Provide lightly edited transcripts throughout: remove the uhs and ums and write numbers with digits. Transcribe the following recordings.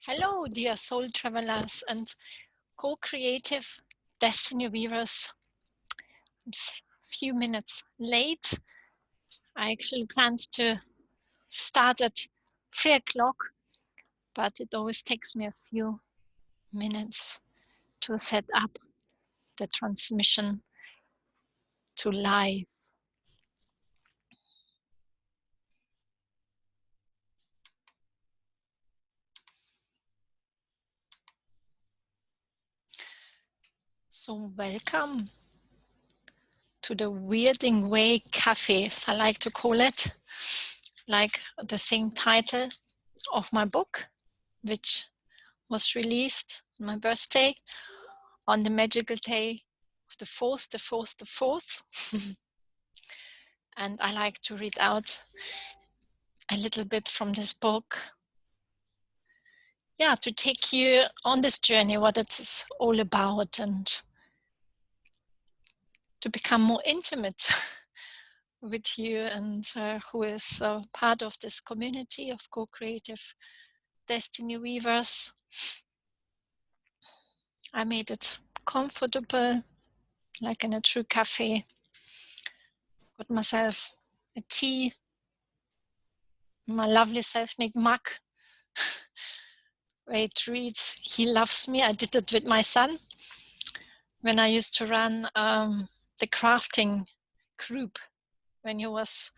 Hello, dear soul travelers and co-creative destiny weavers. I'm a few minutes late. I actually planned to start at 3 o'clock, but it always takes me a few minutes to set up the transmission to live. So welcome to the Wyrding Way Cafe, as I like to call it, like the same title of my book, which was released on my birthday on the magical day of the 4th. And I like to read out a little bit from this book. Yeah, to take you on this journey, what it's all about, and to become more intimate with you, and who is part of this community of co-creative destiny weavers. I made it comfortable, like in a true cafe. Got myself a tea, my lovely self-made mug, where it reads, "He loves me." I did it with my son when I used to run the crafting group when he was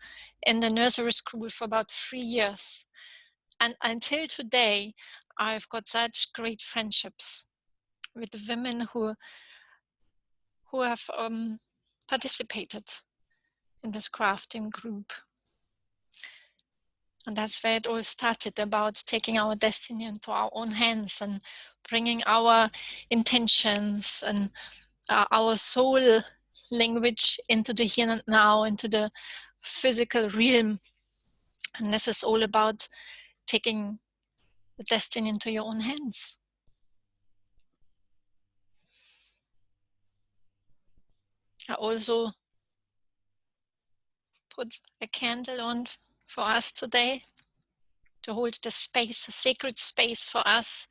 in the nursery school for about 3 years. And until today, I've got such great friendships with the women who have participated in this crafting group. And that's where it all started, about taking our destiny into our own hands and bringing our intentions and our soul language into the here and now, into the physical realm. And this is all about taking the destiny into your own hands. I also put a candle on for us today to hold the space, a sacred space for us.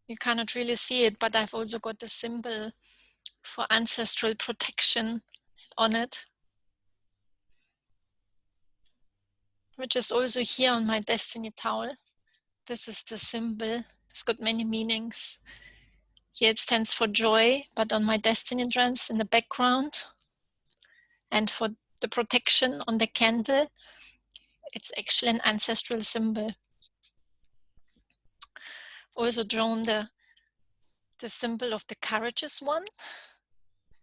You cannot really see it, but I've also got the symbol for ancestral protection on it, which is also here on my destiny towel. This is the symbol. It's got many meanings. Here it stands for joy, but on my destiny dress in the background, and for the protection on the candle, it's actually an ancestral symbol. Also drawn the symbol of the courageous one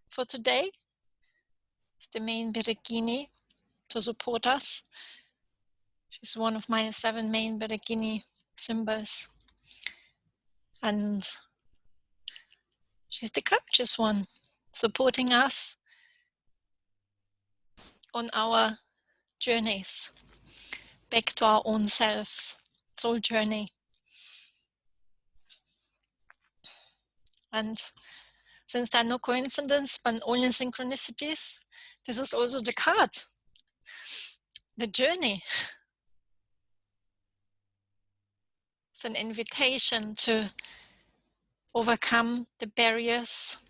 for today. It's the main Berrettini to support us. She's one of my 7 main Berrettini symbols. And she's the courageous one, supporting us on our journeys back to our own selves, soul journey. And since there are no coincidences, but only synchronicities, this is also the card, the journey. It's an invitation to overcome the barriers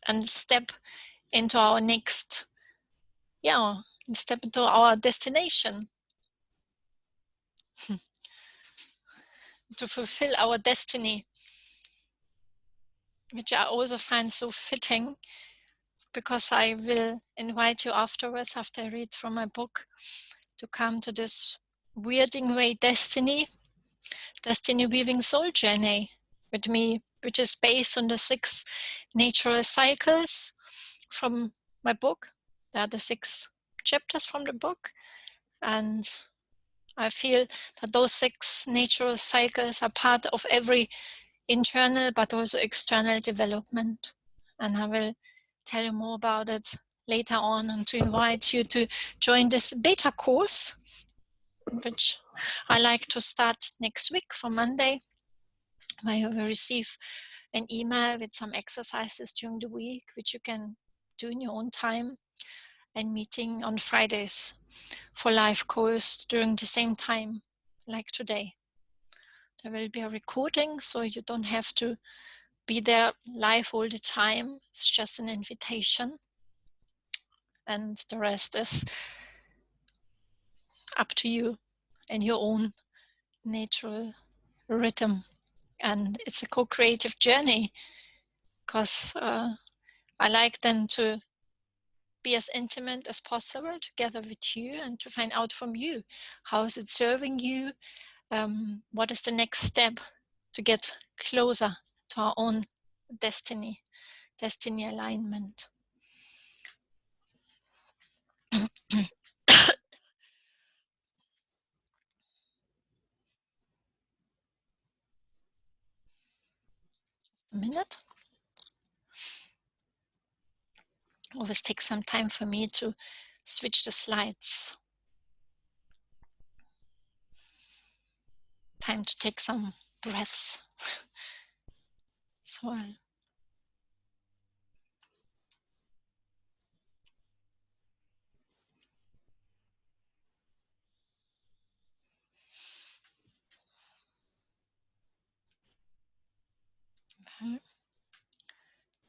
and step into our next, step into our destination, to fulfill our destiny, which I also find so fitting, because I will invite you afterwards, after I read from my book, to come to this Wyrding Way Destiny weaving soul journey with me, which is based on the 6 natural cycles from my book. There are the 6 chapters from the book, and I feel that those 6 natural cycles are part of every internal but also external development. And I will tell you more about it later on, and to invite you to join this beta course, which I like to start next week from Monday, where you will receive an email with some exercises during the week, which you can do in your own time, and meeting on Fridays for live calls during the same time. like today. There will be a recording, so you don't have to be there live all the time. It's just an invitation. And the rest is up to you in your own natural rhythm. And it's a co-creative journey, because I like then to be as intimate as possible together with you and to find out from you, how is it serving you, what is the next step to get closer to our own destiny alignment. A minute. Always takes some time for me to switch the slides. Time to take some breaths. So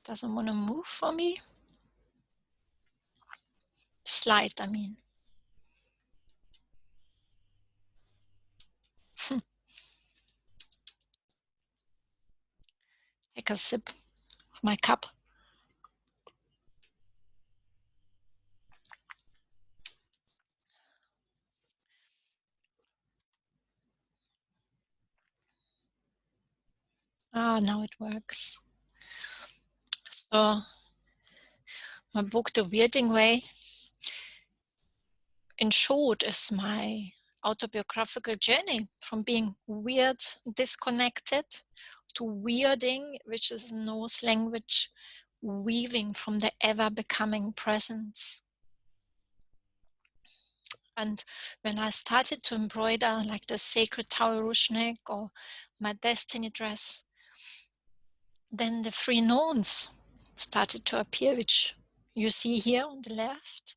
doesn't want to move for me. Slide, I mean. Take a sip of my cup. Ah, now it works. So my book, The Wyrding Way, in short, is my autobiographical journey from being weird, disconnected, to weirding, which is Norse language, weaving from the ever becoming presence. And when I started to embroider like the sacred towel ruchnik or my destiny dress, then the three nones started to appear, which you see here on the left.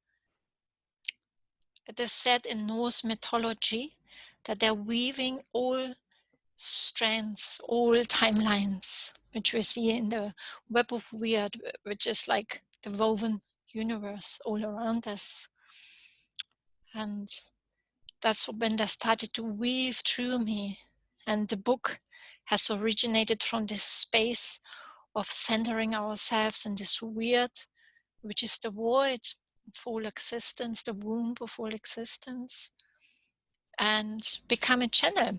It is said in Norse mythology that they're weaving all strands, all timelines, which we see in the web of weird, which is like the woven universe all around us. And that's when they started to weave through me. And the book has originated from this space of centering ourselves in this weird, which is the void of all existence, the womb of all existence, and become a channel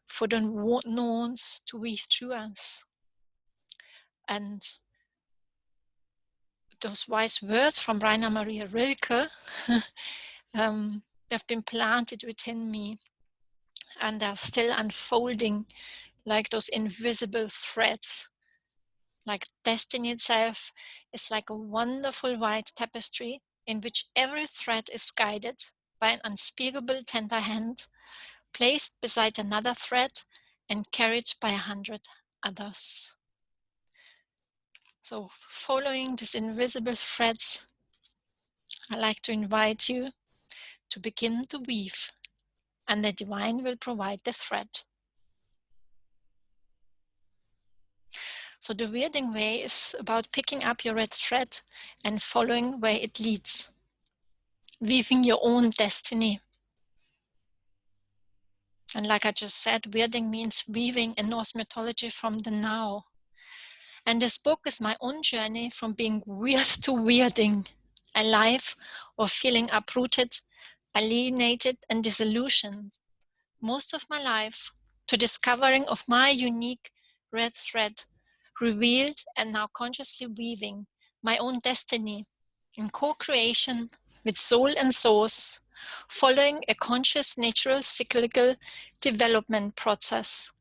for the knowns to weave through us. And those wise words from Rainer Maria Rilke, they've been planted within me, and they're still unfolding like those invisible threads. Like destiny itself is like a wonderful white tapestry in which every thread is guided by an unspeakable tender hand, placed beside another thread and carried by 100 others. So following these invisible threads, I like to invite you to begin to weave, and the divine will provide the thread. So the Wyrding Way is about picking up your red thread and following where it leads, weaving your own destiny. And like I just said, Wyrding means weaving in Norse mythology from the now. And this book is my own journey from being weird to weirding, alive or feeling uprooted, alienated and disillusioned most of my life, to discovering of my unique red thread, revealed and now consciously weaving my own destiny in co-creation with soul and source, following a conscious natural cyclical development process.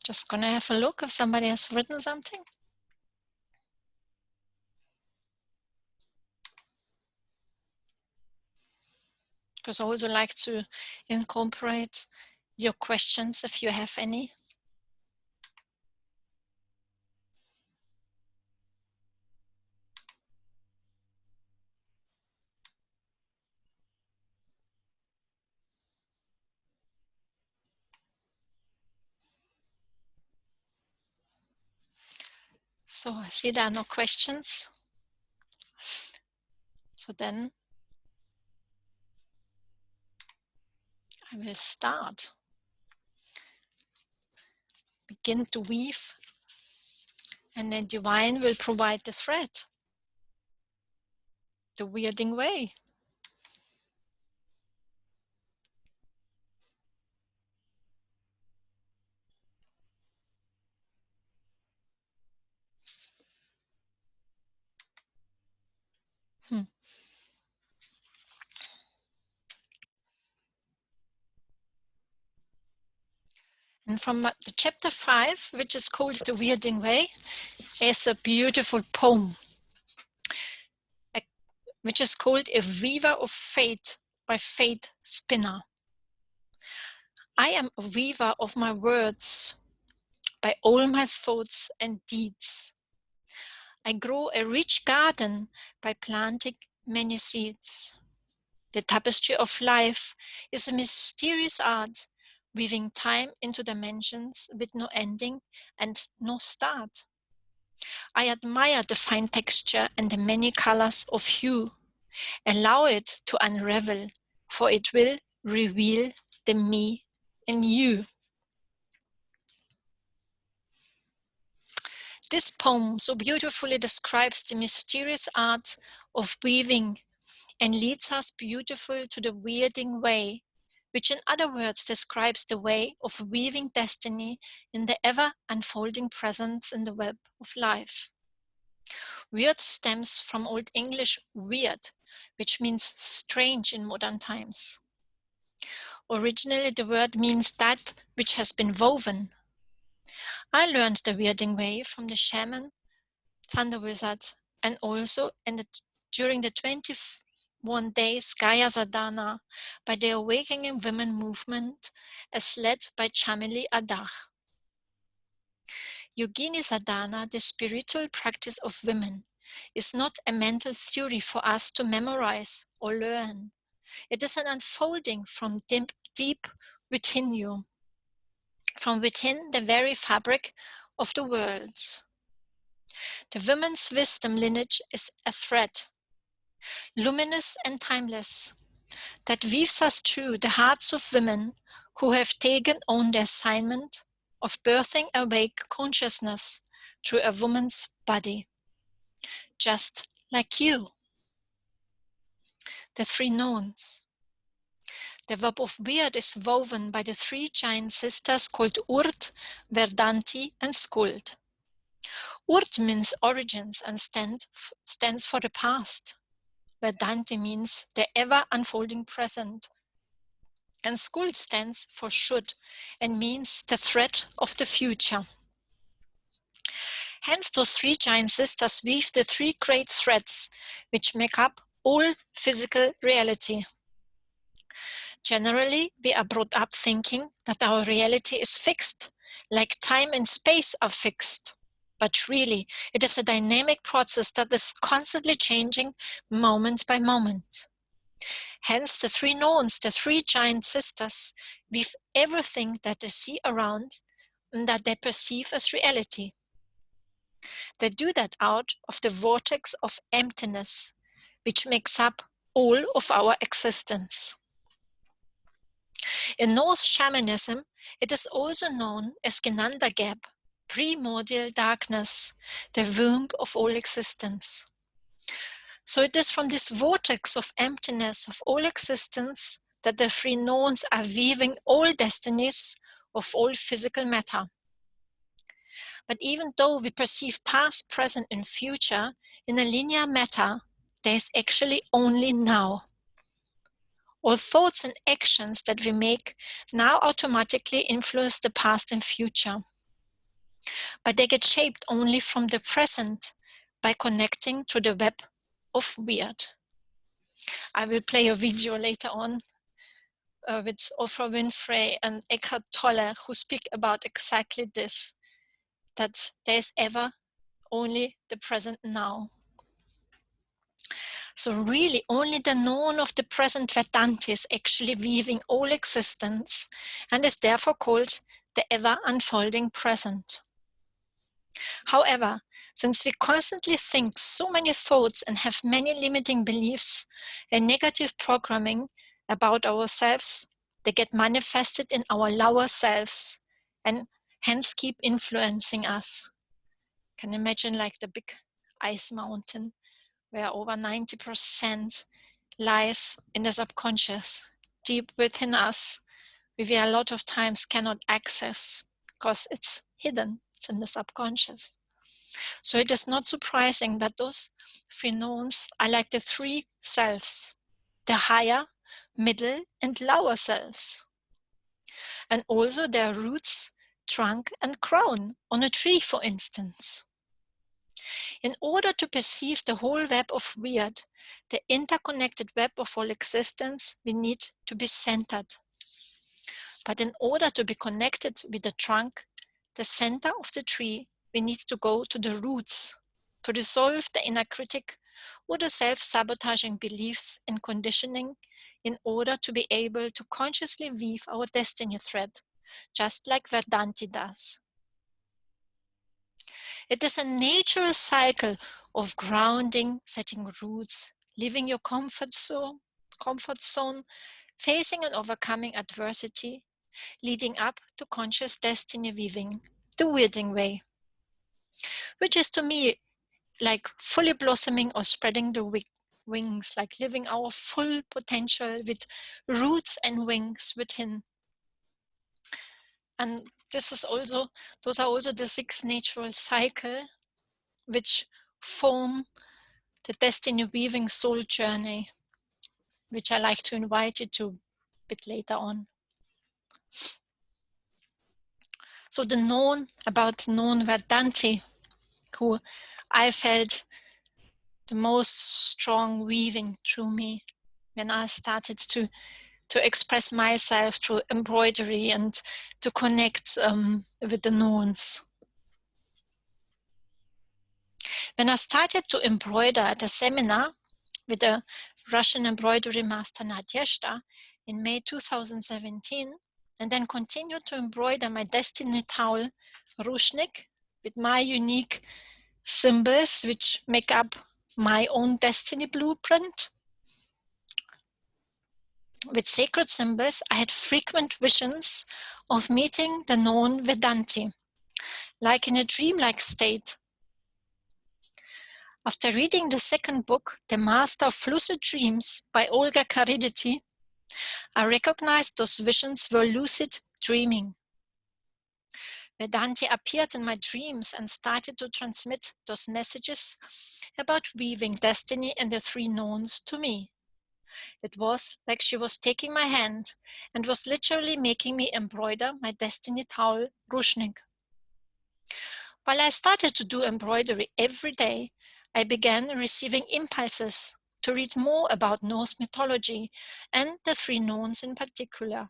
Just gonna have a look if somebody has written something. Because I also like to incorporate your questions if you have any. So I see there are no questions. So then I will start. Begin to weave, and then Divine will provide the thread. The Wyrding Way. And from the chapter 5, which is called The Wyrding Way, is a beautiful poem, which is called A Weaver of Fate by Fate Spinner. I am a weaver of my words, by all my thoughts and deeds. I grow a rich garden by planting many seeds. The tapestry of life is a mysterious art, weaving time into dimensions with no ending and no start. I admire the fine texture and the many colors of hue. Allow it to unravel, for it will reveal the me in you. This poem so beautifully describes the mysterious art of weaving and leads us beautifully to the Wyrding Way, which in other words describes the way of weaving destiny in the ever-unfolding presence in the web of life. Weird stems from Old English weird, which means strange in modern times. Originally, the word means that which has been woven. I learned the Wyrding Way from the shaman, Thunder Wizard, and also during the 21 days Gaia Sadhana by the Awakening Women movement as led by Chameli Adar. Yogini Sadhana, the spiritual practice of women, is not a mental theory for us to memorize or learn. It is an unfolding from deep within you, from within the very fabric of the worlds. The women's wisdom lineage is a thread, luminous and timeless, that weaves us through the hearts of women who have taken on the assignment of birthing awake consciousness through a woman's body, just like you. The three knowns. The web of Weird is woven by the three giant sisters called Urd, Verdanti, and Skuld. Urd means origins and stands for the past. Verdanti means the ever-unfolding present. And Skuld stands for should and means the thread of the future. Hence, those three giant sisters weave the three great threads which make up all physical reality. Generally, we are brought up thinking that our reality is fixed, like time and space are fixed. But really, it is a dynamic process that is constantly changing moment by moment. Hence, the three knowns, the three giant sisters, weave everything that they see around and that they perceive as reality. They do that out of the vortex of emptiness, which makes up all of our existence. In Norse shamanism, it is also known as Genandagab, primordial darkness, the womb of all existence. So it is from this vortex of emptiness of all existence that the three knowns are weaving all destinies of all physical matter. But even though we perceive past, present, and future in a linear matter, there is actually only now. All thoughts and actions that we make now automatically influence the past and future. But they get shaped only from the present by connecting to the web of Weird. I will play a video later on with Oprah Winfrey and Eckhart Tolle, who speak about exactly this, that there is ever only the present now. So really only the known of the present Vedanta is actually weaving all existence and is therefore called the ever unfolding present. However, Since we constantly think so many thoughts and have many limiting beliefs and negative programming about ourselves, they get manifested in our lower selves and hence keep influencing us. Can you imagine like the big ice mountain where over 90% lies in the subconscious, deep within us, we a lot of times cannot access because it's hidden, it's in the subconscious. So it is not surprising that those three knowns are like the three selves, the higher, middle, and lower selves. And also their roots, trunk, and crown on a tree, for instance. In order to perceive the whole web of weird, the interconnected web of all existence, we need to be centered. But in order to be connected with the trunk, the center of the tree, we need to go to the roots, to dissolve the inner critic or the self-sabotaging beliefs and conditioning in order to be able to consciously weave our destiny thread, just like Vedanta does. It is a natural cycle of grounding, setting roots, leaving your comfort zone, facing and overcoming adversity, leading up to conscious destiny weaving, the Wyrding Way, which is to me like fully blossoming or spreading the wings, like living our full potential with roots and wings within. And those are also the 6 natural cycles which form the destiny weaving soul journey, which I like to invite you to a bit later on. So the known Vedanta, who I felt the most strong weaving through me when I started to express myself through embroidery and to connect with the knowns. When I started to embroider at a seminar with the Russian embroidery master Nadezhda in May 2017, and then continued to embroider my destiny towel, Rushnik, with my unique symbols which make up my own destiny blueprint. With sacred symbols, I had frequent visions of meeting the known Vedanta, like in a dreamlike state. After reading the second book, The Master of Lucid Dreams by Olga Karidity, I recognized those visions were lucid dreaming. Vedanta appeared in my dreams and started to transmit those messages about weaving destiny and the 3 knowns to me. It was like she was taking my hand and was literally making me embroider my destiny towel, Rushnik. While I started to do embroidery every day, I began receiving impulses to read more about Norse mythology and the 3 knowns in particular.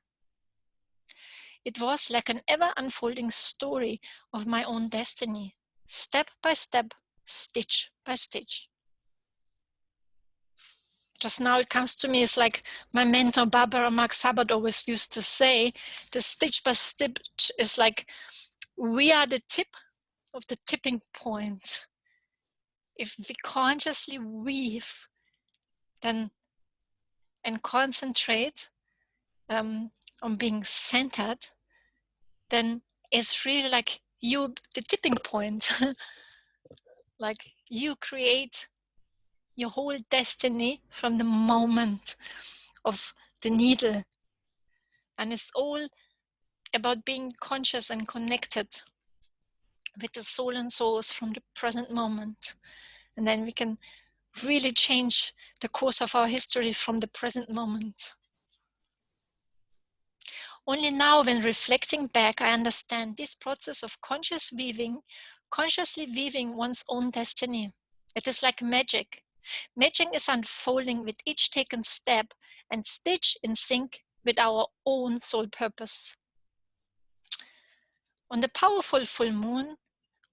It was like an ever-unfolding story of my own destiny, step by step, stitch by stitch. Just now it comes to me, it's like my mentor Barbara Mark Sabat always used to say, the stitch by stitch is like we are the tip of the tipping point. If we consciously weave then and concentrate on being centered, then it's really like you, the tipping point. Like you create your whole destiny from the moment of the needle. And it's all about being conscious and connected with the soul and source from the present moment. And then we can really change the course of our history from the present moment. Only now, when reflecting back, I understand this process of consciously weaving one's own destiny. It is like magic. Magic is unfolding with each taken step and stitch in sync with our own soul purpose. On the powerful full moon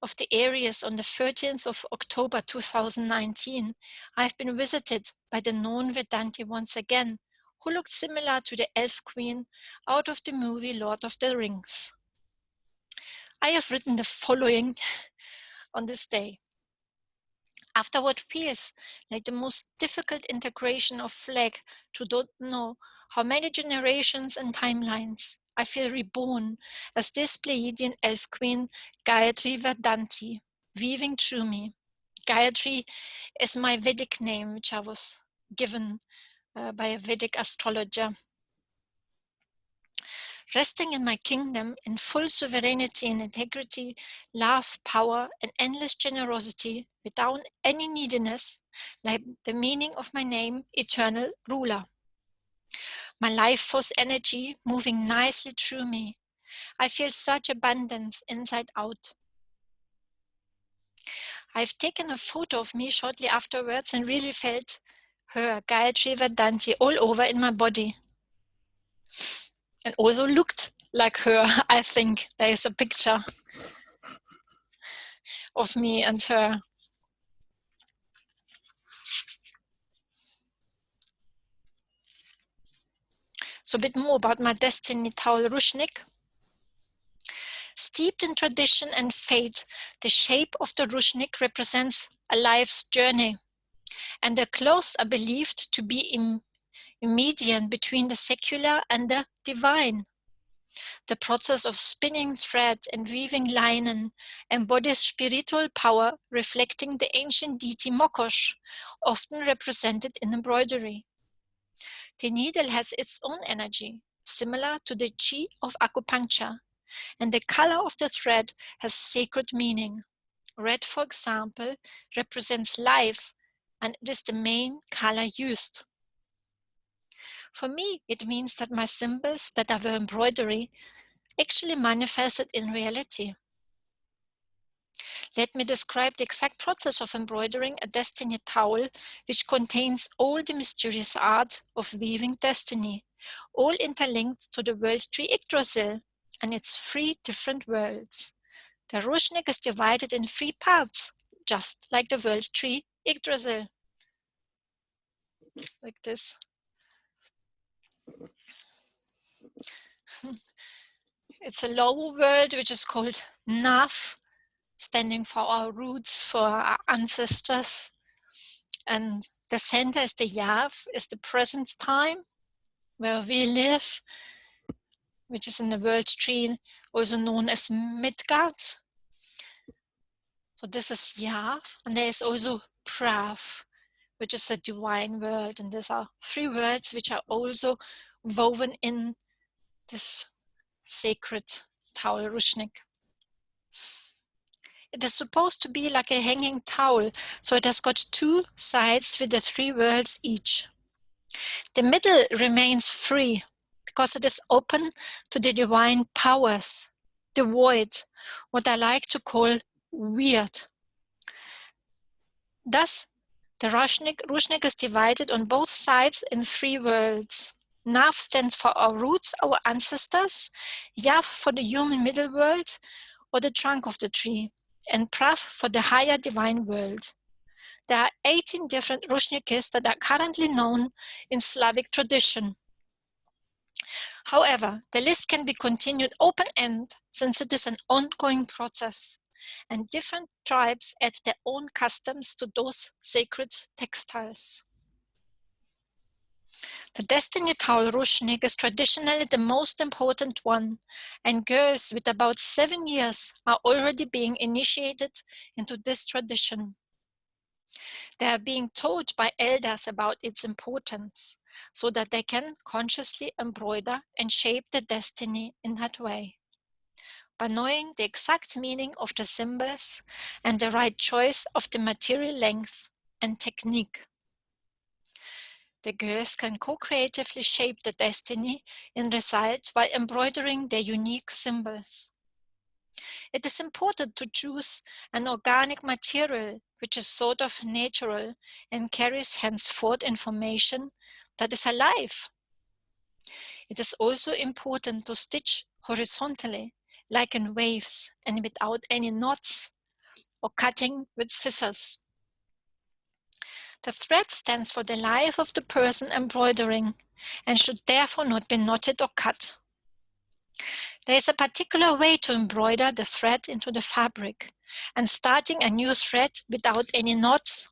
of the Aries on the 13th of October 2019, I have been visited by the known Vedanta once again, who looked similar to the elf queen out of the movie Lord of the Rings. I have written the following on this day. After what feels like the most difficult integration of flag to don't know how many generations and timelines, I feel reborn as this Pleiadian elf queen, Gayatri Verdanti, weaving through me. Gayatri is my Vedic name, which I was given by a Vedic astrologer. Resting in my kingdom in full sovereignty and integrity, love, power, and endless generosity without any neediness, like the meaning of my name, eternal ruler. My life force energy moving nicely through me. I feel such abundance inside out. I've taken a photo of me shortly afterwards and really felt her, Gayatri Vedanti, all over in my body. And also looked like her. I think there is a picture of me and her. So a bit more about my destiny towel Rushnik. Steeped in tradition and fate, the shape of the Rushnik represents a life's journey, and the clothes are believed to be a median between the secular and the divine. The process of spinning thread and weaving linen embodies spiritual power, reflecting the ancient deity Mokosh, often represented in embroidery. The needle has its own energy, similar to the chi of acupuncture, and the color of the thread has sacred meaning. Red, for example, represents life, and it is the main color used. For me, it means that my symbols that are embroidery actually manifested in reality. Let me describe the exact process of embroidering a destiny towel, which contains all the mysterious art of weaving destiny, all interlinked to the world tree Yggdrasil and its 3 different worlds. The Rushnik is divided in 3 parts, just like the world tree Yggdrasil. Like this. It's a lower world which is called Nav, standing for our roots, for our ancestors. And the center is the Yav, is the present time where we live, which is in the world tree, also known as Midgard. So this is Yav, and there is also Prav, which is the divine world. And these are 3 words which are also woven in this sacred towel Rushnik. It is supposed to be like a hanging towel, so it has got 2 sides with the 3 worlds each. The middle remains free because it is open to the divine powers, the void, what I like to call weird. Thus, the Rushnik is divided on both sides in 3 worlds. Nav stands for our roots, our ancestors, Yav for the human middle world or the trunk of the tree, and Prav for the higher divine world. There are 18 different Rushnikis that are currently known in Slavic tradition. However, the list can be continued open-end since it is an ongoing process, and different tribes add their own customs to those sacred textiles. The destiny towel Rushnik is traditionally the most important one, and girls with about 7 years are already being initiated into this tradition. They are being taught by elders about its importance, so that they can consciously embroider and shape their destiny in that way. By knowing the exact meaning of the symbols and the right choice of the material length and technique. The girls can co-creatively shape the destiny in result while embroidering their unique symbols. It is important to choose an organic material which is sort of natural and carries henceforth information that is alive. It is also important to stitch horizontally, like in waves, and without any knots or cutting with scissors. The thread stands for the life of the person embroidering and should therefore not be knotted or cut. There is a particular way to embroider the thread into the fabric, and starting a new thread without any knots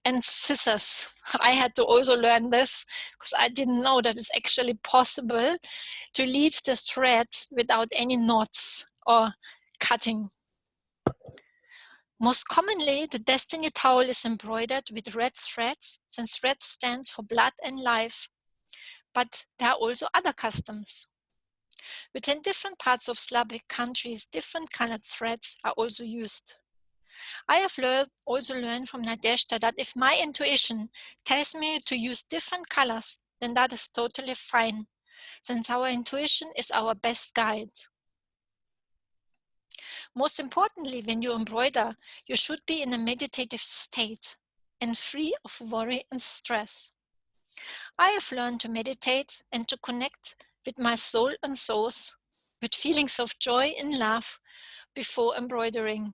and scissors. I had to also learn this because I didn't know that it's actually possible to lead the threads without any knots or cutting. Most commonly, the Destiny towel is embroidered with red threads, since red stands for blood and life. But there are also other customs. Within different parts of Slavic countries, different colored threads are also used. I have also learned from Nadezhda that if my intuition tells me to use different colors, then that is totally fine, since our intuition is our best guide. Most importantly, when you embroider, you should be in a meditative state and free of worry and stress. I have learned to meditate and to connect with my soul and source, with feelings of joy and love before embroidering.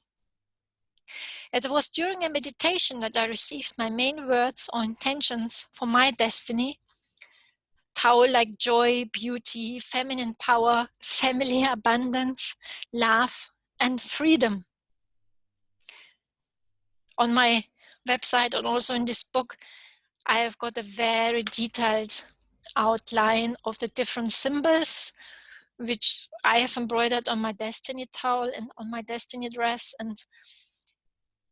It was during a meditation that I received my main words or intentions for my destiny. Towel like joy, beauty, feminine power, family, abundance, love, and freedom. On my website and also in this book, I have got a very detailed outline of the different symbols which I have embroidered on my destiny towel and on my destiny dress, and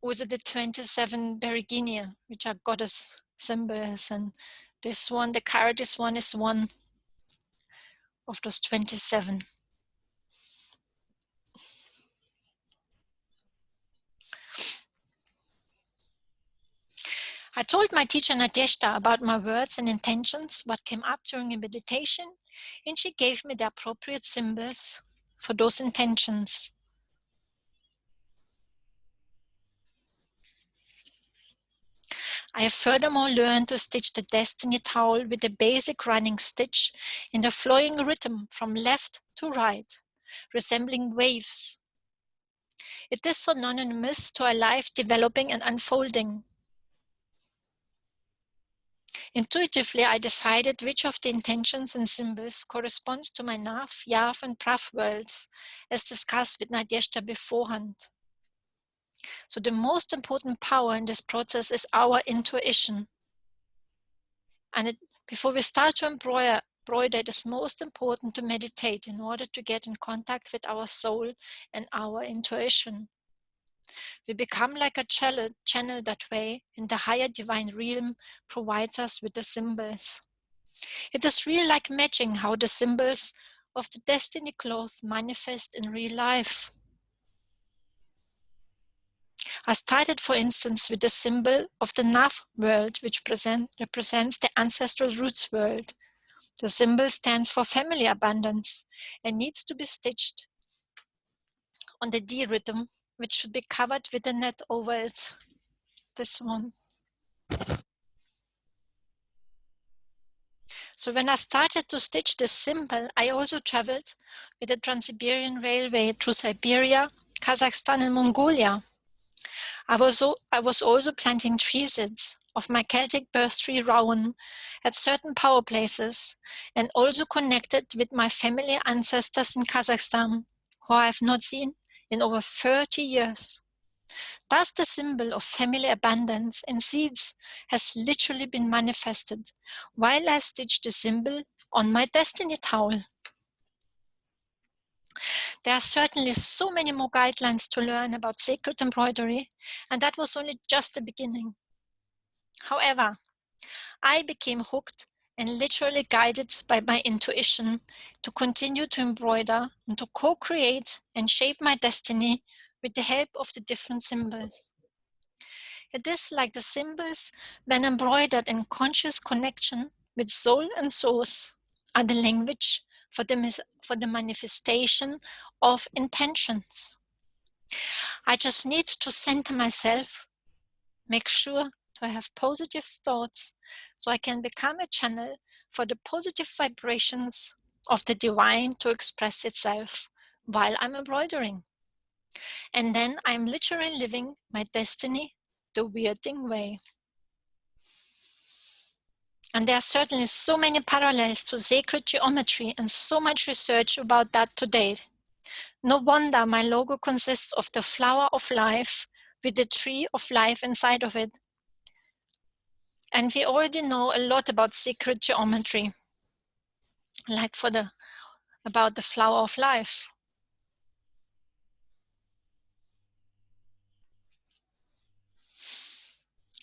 also the 27 Berigini, which are goddess symbols. And this one, the Caritas one, is one of those 27. I told my teacher Nadezhda about my words and intentions, what came up during a meditation, and she gave me the appropriate symbols for those intentions. I have furthermore learned to stitch the destiny towel with a basic running stitch in the flowing rhythm from left to right, resembling waves. It is synonymous to a life developing and unfolding. Intuitively, I decided which of the intentions and symbols correspond to my Nav, Yav, and Prav worlds, as discussed with Nadezhda beforehand. So the most important power in this process is our intuition. And before we start to embroider, it is most important to meditate in order to get in contact with our soul and our intuition. We become like a channel that way, and the higher divine realm provides us with the symbols. It is really like matching how the symbols of the destiny cloth manifest in real life. I started, for instance, with the symbol of the Nav world, which represents the ancestral roots world. The symbol stands for family abundance and needs to be stitched on the D rhythm, which should be covered with a net over it. This one. So when I started to stitch this symbol, I also traveled with the Trans-Siberian Railway through Siberia, Kazakhstan, and Mongolia. I was also planting tree seeds of my Celtic birth tree Rowan at certain power places, and also connected with my family ancestors in Kazakhstan, who I have not seen in over 30 years. Thus the symbol of family abundance and seeds has literally been manifested while I stitched the symbol on my destiny towel. There are certainly so many more guidelines to learn about sacred embroidery, and that was only just the beginning. However, I became hooked and literally guided by my intuition to continue to embroider and to co-create and shape my destiny with the help of the different symbols. It is like the symbols, when embroidered in conscious connection with soul and source, are the language for the manifestation of intentions. I just need to center myself, make sure to have positive thoughts so I can become a channel for the positive vibrations of the divine to express itself while I'm embroidering. And then I'm literally living my destiny the Wyrding way. And there are certainly so many parallels to sacred geometry and so much research about that today. No wonder my logo consists of the flower of life with the tree of life inside of it. And we already know a lot about sacred geometry, like about the flower of life.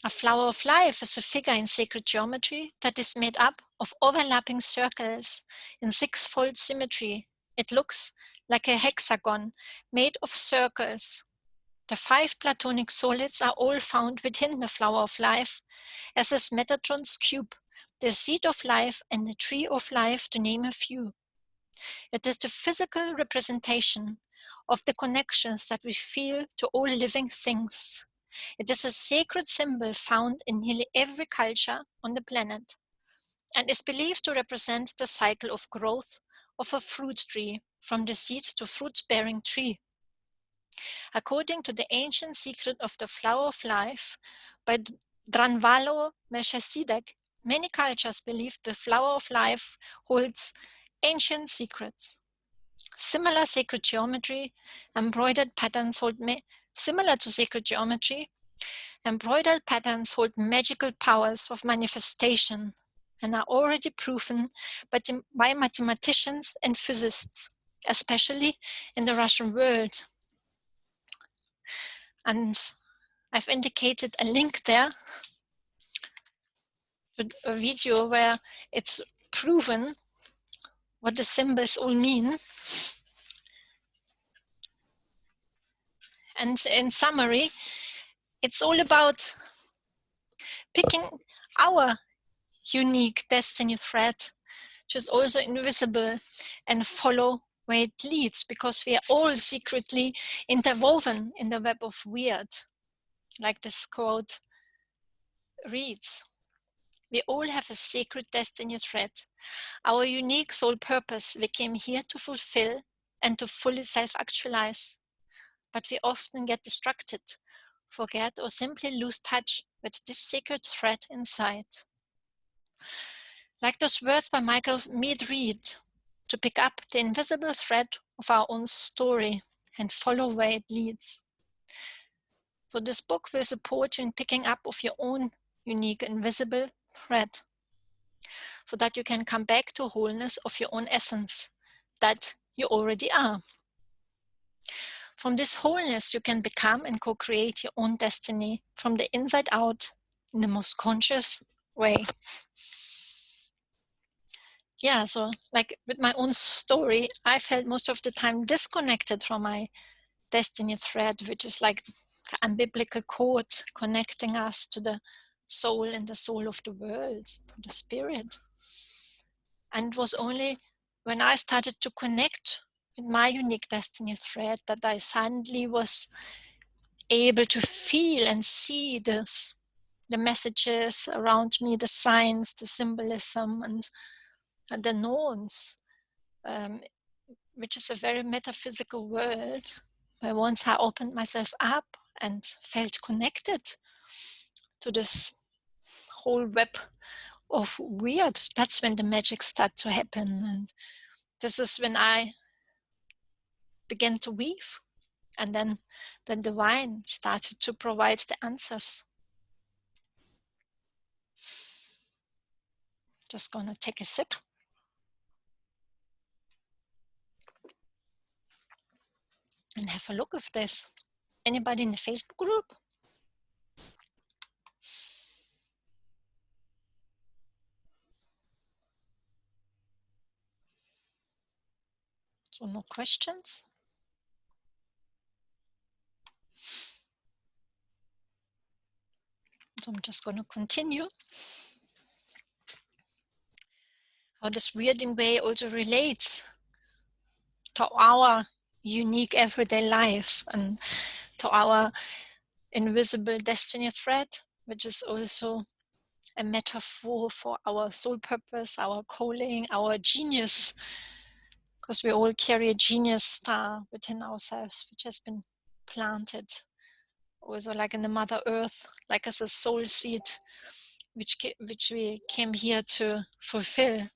A flower of life is a figure in sacred geometry that is made up of overlapping circles in six-fold symmetry. It looks like a hexagon made of circles. The 5 Platonic solids are all found within the flower of life, as is Metatron's cube, the seed of life, and the tree of life, to name a few. It is the physical representation of the connections that we feel to all living things. It is a sacred symbol found in nearly every culture on the planet and is believed to represent the cycle of growth of a fruit tree from the seed to fruit-bearing tree. According to the ancient secret of the flower of life by Dranvalo Melchizedek, many cultures believe the flower of life holds ancient secrets. Similar sacred geometry, embroidered patterns hold similar to sacred geometry, embroidered patterns hold magical powers of manifestation and are already proven by mathematicians and physicists, especially in the Russian world. And I've indicated a link there to a video where it's proven what the symbols all mean. And in summary, it's all about picking our unique destiny thread, which is also invisible, and follow where it leads, because we are all secretly interwoven in the web of weird, like this quote reads. We all have a sacred destiny thread, our unique soul purpose we came here to fulfill and to fully self-actualize. But we often get distracted, forget, or simply lose touch with this sacred thread inside. Like those words by Michael Mead Reid, to pick up the invisible thread of our own story and follow where it leads. So this book will support you in picking up of your own unique invisible thread, so that you can come back to wholeness of your own essence that you already are. From this wholeness, you can become and co-create your own destiny from the inside out in the most conscious way. Yeah, so like with my own story, I felt most of the time disconnected from my destiny thread, which is like the unbiblical cord connecting us to the soul and the soul of the world, to the spirit. And it was only when I started to connect with my unique destiny thread that I suddenly was able to feel and see the messages around me, the signs, the symbolism, and the knowns, which is a very metaphysical world. Where once I opened myself up and felt connected to this whole web of weird, that's when the magic started to happen. And this is when I began to weave. And then the divine started to provide the answers. Just gonna take a sip. And have a look at this. Anybody in the Facebook group? So no questions? So I'm just going to continue. How this Wyrding Way also relates to our unique everyday life and to our invisible destiny thread, which is also a metaphor for our soul purpose, our calling, our genius, because we all carry a genius star within ourselves, which has been planted also like in the Mother Earth, like as a soul seed, which we came here to fulfill. I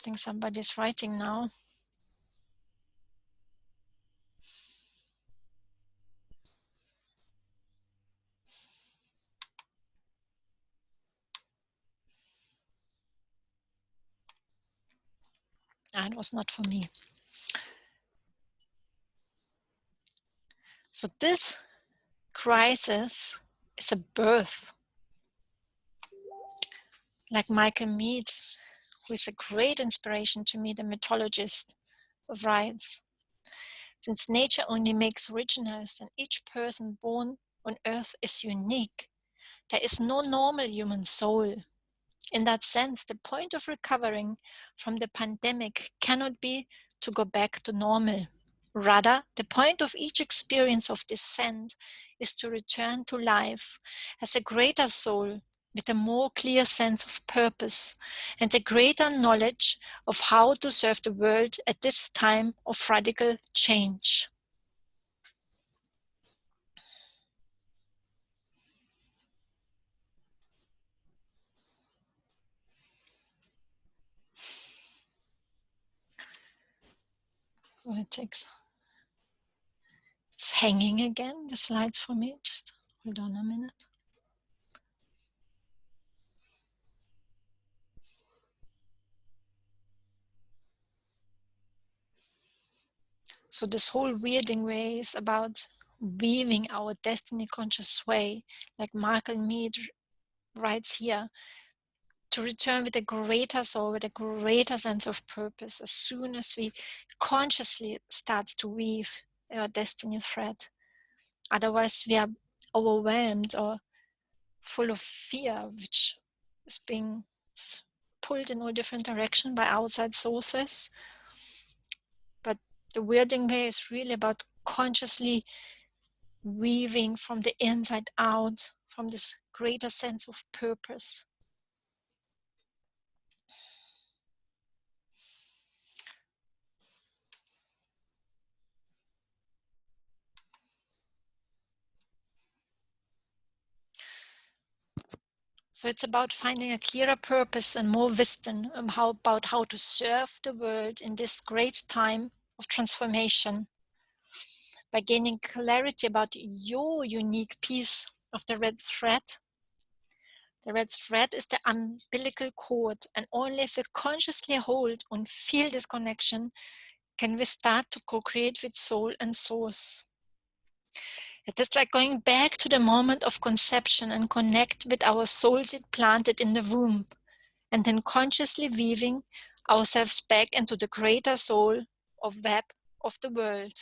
think somebody's writing now. It was not for me. So this crisis is a birth. Like Michael Mead, who is a great inspiration to me, the mythologist, writes, since nature only makes originals and each person born on earth is unique, there is no normal human soul. In that sense, the point of recovering from the pandemic cannot be to go back to normal. Rather, the point of each experience of descent is to return to life as a greater soul with a more clear sense of purpose and a greater knowledge of how to serve the world at this time of radical change. Oh, it's hanging again, the slides for me. Just hold on a minute. So this whole Wyrding Way is about weaving our destiny conscious way, like Michael Mead writes here, to return with a greater soul, with a greater sense of purpose as soon as we consciously start to weave our destiny thread. Otherwise, we are overwhelmed or full of fear, which is being pulled in all different directions by outside sources. But the Wyrding Way is really about consciously weaving from the inside out, from this greater sense of purpose. So it's about finding a clearer purpose and more wisdom about how to serve the world in this great time of transformation by gaining clarity about your unique piece of the red thread. The red thread is the umbilical cord, and only if we consciously hold and feel this connection can we start to co-create with soul and source. It is like going back to the moment of conception and connect with our soul seed planted in the womb, and then consciously weaving ourselves back into the greater soul of web of the world.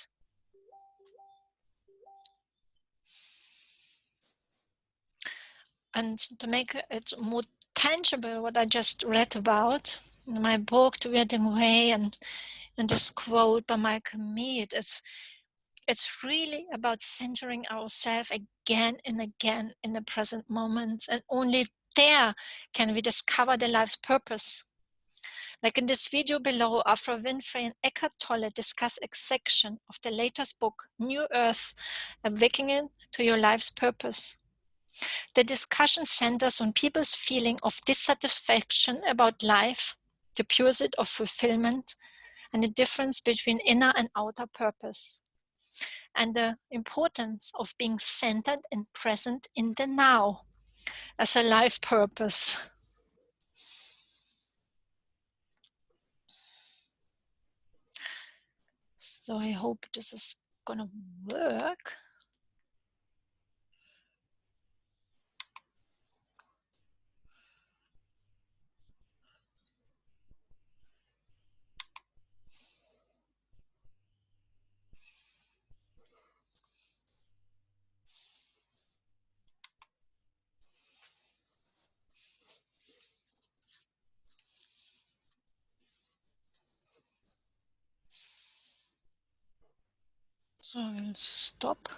And to make it more tangible, what I just read about in my book, The Wyrding Way, and this quote by Michael Mead, it's really about centering ourselves again and again in the present moment, and only there can we discover the life's purpose. Like in this video below, Afra Winfrey and Eckhart Tolle discuss a section of the latest book, New Earth, Awakening to Your Life's Purpose. The discussion centers on people's feeling of dissatisfaction about life, the pursuit of fulfillment, and the difference between inner and outer purpose, and the importance of being centered and present in the now as a life purpose. So I hope this is gonna work. So I will stop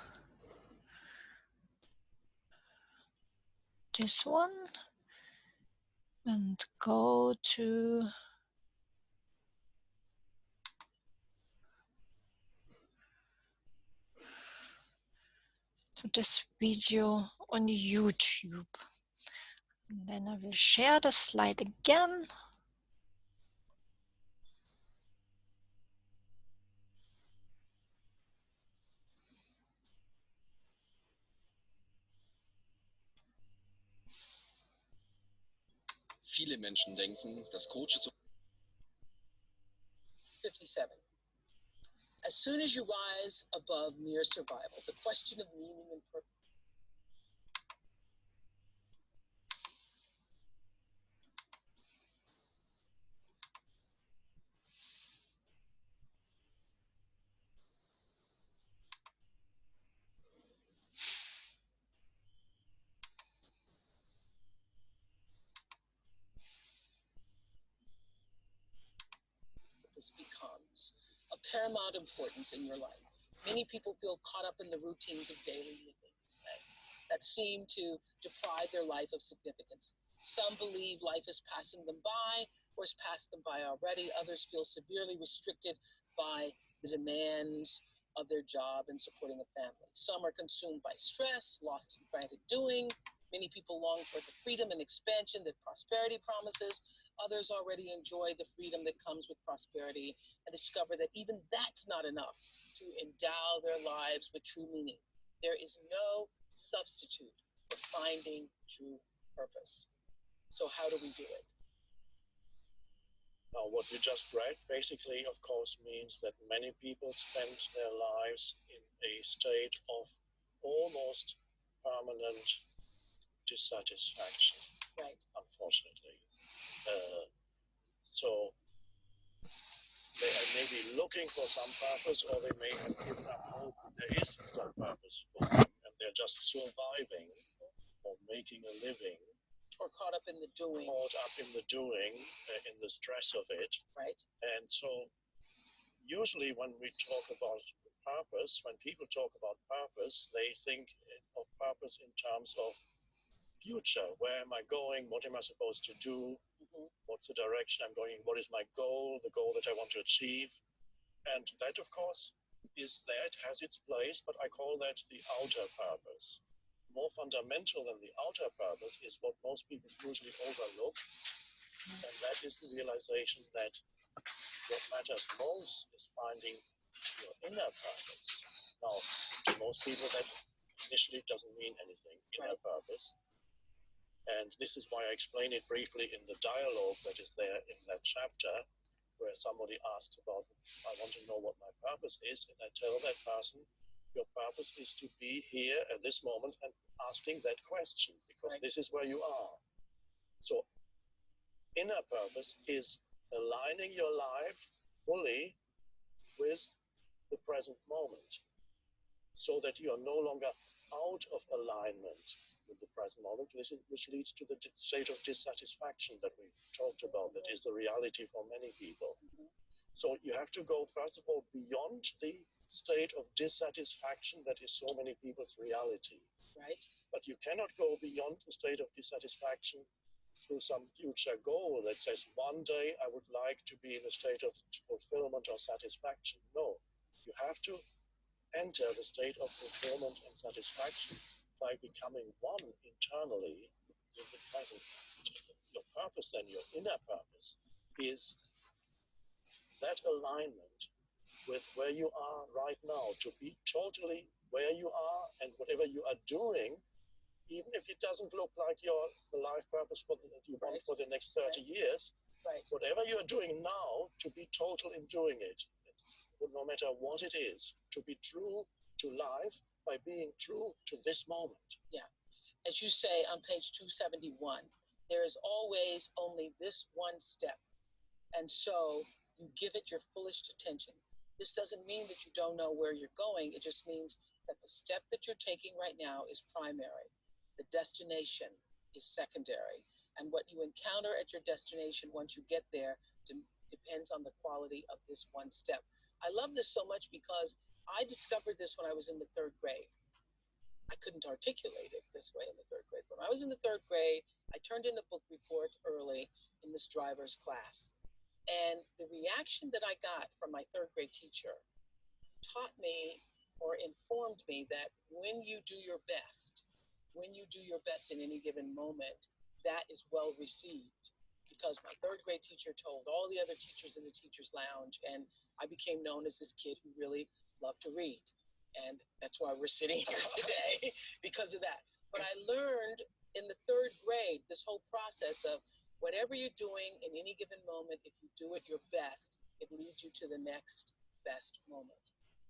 this one and go to this video on YouTube. And then I will share the slide again. Viele Menschen denken, dass Coaches 57. As soon as you rise above mere survival, the question of meaning and purpose. Becomes of paramount importance in your life. Many people feel caught up in the routines of daily living that seem to deprive their life of significance. Some believe life is passing them by or has passed them by already. Others feel severely restricted by the demands of their job and supporting a family. Some are consumed by stress, lost in frantic doing. Many people long for the freedom and expansion that prosperity promises. Others already enjoy the freedom that comes with prosperity and discover that even that's not enough to endow their lives with true meaning. There is no substitute for finding true purpose. So how do we do it? Now, what you just read basically, of course, means that many people spend their lives in a state of almost permanent dissatisfaction, right? Unfortunately. So they may be looking for some purpose, or they may have given up hope that there is some purpose for them, and they're just surviving or making a living. Or caught up in the doing. Caught up in the doing, in the stress of it. Right. And so usually when we talk about purpose, when people talk about purpose, they think of purpose in terms of future. Where am I going? What am I supposed to do? What's the direction I'm going? What is my goal? The goal that I want to achieve? And that, of course, has its place, but I call that the outer purpose. More fundamental than the outer purpose is what most people usually overlook, and that is the realization that what matters most is finding your inner purpose. Now, to most people, that initially doesn't mean anything, inner purpose. And this is why I explain it briefly in the dialogue that is there in that chapter, where somebody asks about, I want to know what my purpose is, and I tell that person, your purpose is to be here at this moment and asking that question, because this is where you are. So inner purpose is aligning your life fully with the present moment, so that you are no longer out of alignment with the present moment, which leads to the state of dissatisfaction that we talked about, that is the reality for many people. So you have to go, first of all, beyond the state of dissatisfaction that is so many people's reality. Right. But you cannot go beyond the state of dissatisfaction through some future goal that says, one day I would like to be in a state of fulfillment or satisfaction. No, you have to enter the state of fulfillment and satisfaction by becoming one internally with the present. Your purpose, then, your inner purpose, is that alignment with where you are right now, to be totally where you are, and whatever you are doing, even if it doesn't look like your life purpose that you want for the next 30 years, whatever you are doing now, to be total in doing it, no matter what it is, to be true to life by being true to this moment. Yeah. As you say on page 271, there is always only this one step. And so you give it your fullest attention. This doesn't mean that you don't know where you're going. It just means that the step that you're taking right now is primary. The destination is secondary. And what you encounter at your destination once you get there depends on the quality of this one step. I love this so much because I discovered this when I was in the third grade. I couldn't articulate it this way in the third grade. When I was in the third grade, I turned in a book report early in this driver's class. And the reaction that I got from my third grade teacher taught me or informed me that when you do your best, when you do your best in any given moment, that is well received. Because my third grade teacher told all the other teachers in the teacher's lounge, and I became known as this kid who really loved to read. And that's why we're sitting here today, because of that. But I learned in the third grade this whole process of whatever you're doing in any given moment, if you do it your best, it leads you to the next best moment.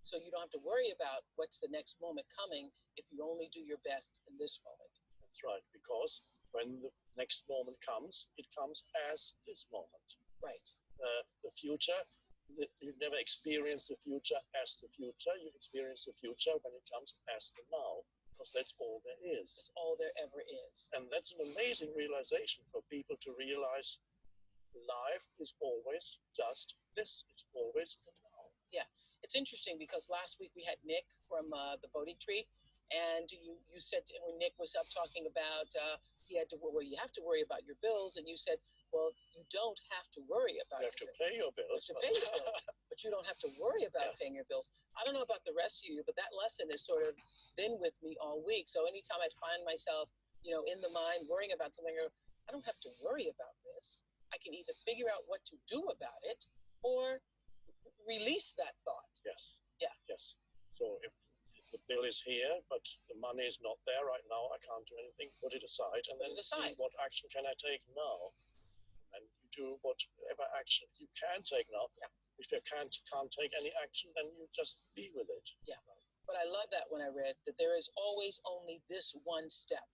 So you don't have to worry about what's the next moment coming if you only do your best in this moment. That's right, because when the next moment comes, it comes as this moment. Right. The future, you never experience the future as the future. You experience the future when it comes as the now, because that's all there is. That's all there ever is. And that's an amazing realization for people to realize life is always just this. It's always the now. Yeah. It's interesting because last week we had Nick from the Bodhi Tree, and you said when Nick was up talking about he had to you have to worry about your bills, and you said, well, you don't have to worry about. You have to pay your bills. You have to pay your bills, but you don't have to worry about paying your bills. I don't know about the rest of you, but that lesson has sort of been with me all week. So anytime I find myself, in the mind worrying about something, I don't have to worry about this. I can either figure out what to do about it or release that thought. Yes. Yeah. Yes. So if the bill is here, but the money is not there right now, I can't do anything, put it aside, and then see what action can I take now. And you do whatever action you can take now. Yeah. If you can't take any action, then you just be with it. Yeah. But I love that when I read that there is always only this one step.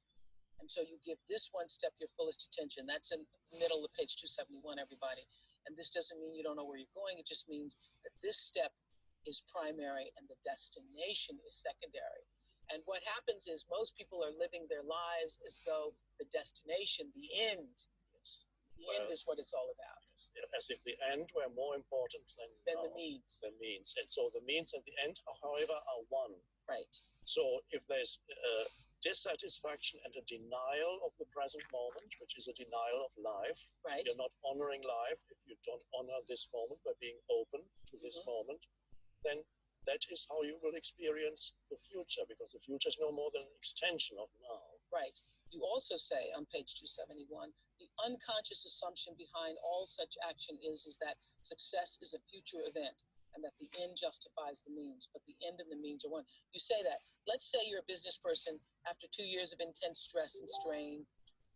And so you give this one step your fullest attention. That's in the middle of page 271, everybody. And this doesn't mean you don't know where you're going. It just means that this step is primary and the destination is secondary. And what happens is most people are living their lives as though the destination, the end, the end is what it's all about. As if the end were more important than the means. The means. And so the means and the end, however, are one. Right. So if there's dissatisfaction and a denial of the present moment, which is a denial of life, right. You're not honoring life. If you don't honor this moment by being open to this moment, then that is how you will experience the future, because the future is no more than an extension of now. Right. You also say on page 271, the unconscious assumption behind all such action is that success is a future event and that the end justifies the means, but the end and the means are one. You say that. Let's say you're a business person after 2 years of intense stress and strain.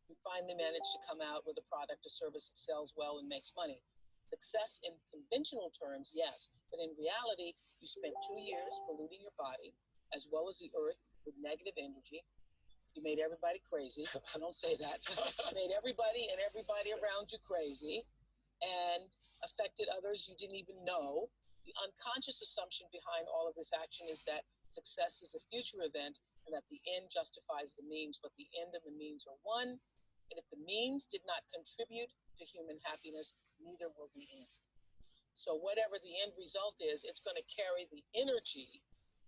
You finally manage to come out with a product or service that sells well and makes money. Success in conventional terms, yes, but in reality, you spent 2 years polluting your body as well as the earth with negative energy. You made everybody crazy. I don't say that. You made everybody and everybody around you crazy and affected others you didn't even know. The unconscious assumption behind all of this action is that success is a future event and that the end justifies the means, but the end and the means are one. And if the means did not contribute to human happiness, neither will the end. So whatever the end result is, it's going to carry the energy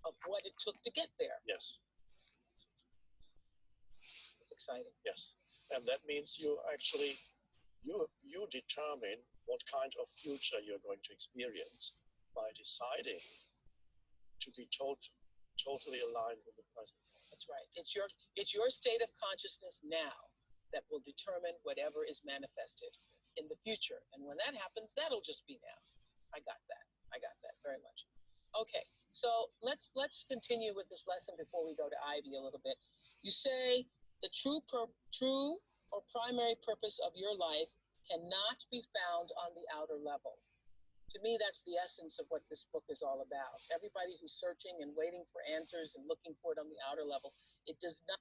of what it took to get there. Yes. Exciting. Yes. And that means you actually you determine what kind of future you're going to experience by deciding to be totally aligned with the present. That's right. It's your state of consciousness now that will determine whatever is manifested in the future. And when that happens, that'll just be now. I got that very much. Okay, so let's continue with this lesson before we go to Ivy a little bit. You say the true or primary purpose of your life cannot be found on the outer level. To me, that's the essence of what this book is all about. Everybody who's searching and waiting for answers and looking for it on the outer level, it does not.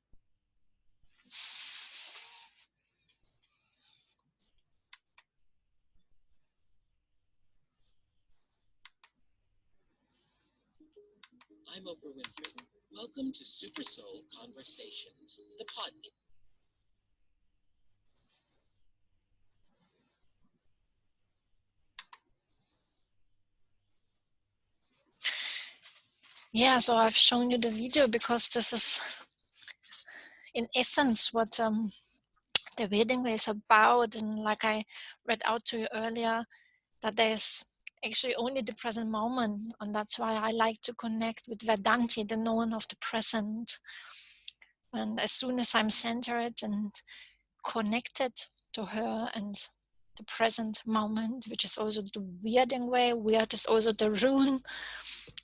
I'm Oprah Winfrey. Welcome to Super Soul Conversations, the podcast. Yeah, so I've shown you the video because this is, in essence, what the Wyrding Way is about. And like I read out to you earlier, that there's actually only the present moment, and that's why I like to connect with Vedanti, the known of the present. And as soon as I'm centered and connected to her and the present moment, which is also the Wyrding way. Weird is also the rune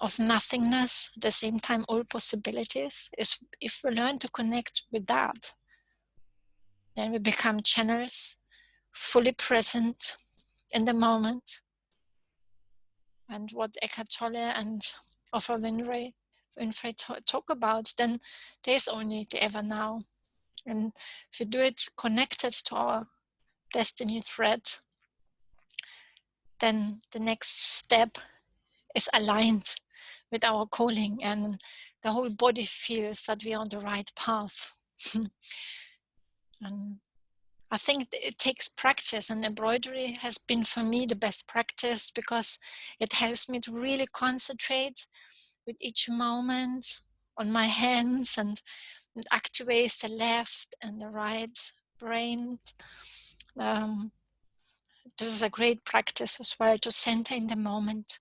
of nothingness, at the same time all possibilities. Is if we learn to connect with that, then we become channels, fully present in the moment. And what Eckhart Tolle and Oprah Winfrey talk about, then there's only the ever now. And if we do it connected to our destiny thread, then the next step is aligned with our calling, and the whole body feels that we are on the right path. And I think it takes practice, and embroidery has been for me the best practice because it helps me to really concentrate with each moment on my hands, and it activates the left and the right brain. This is a great practice as well, to center in the moment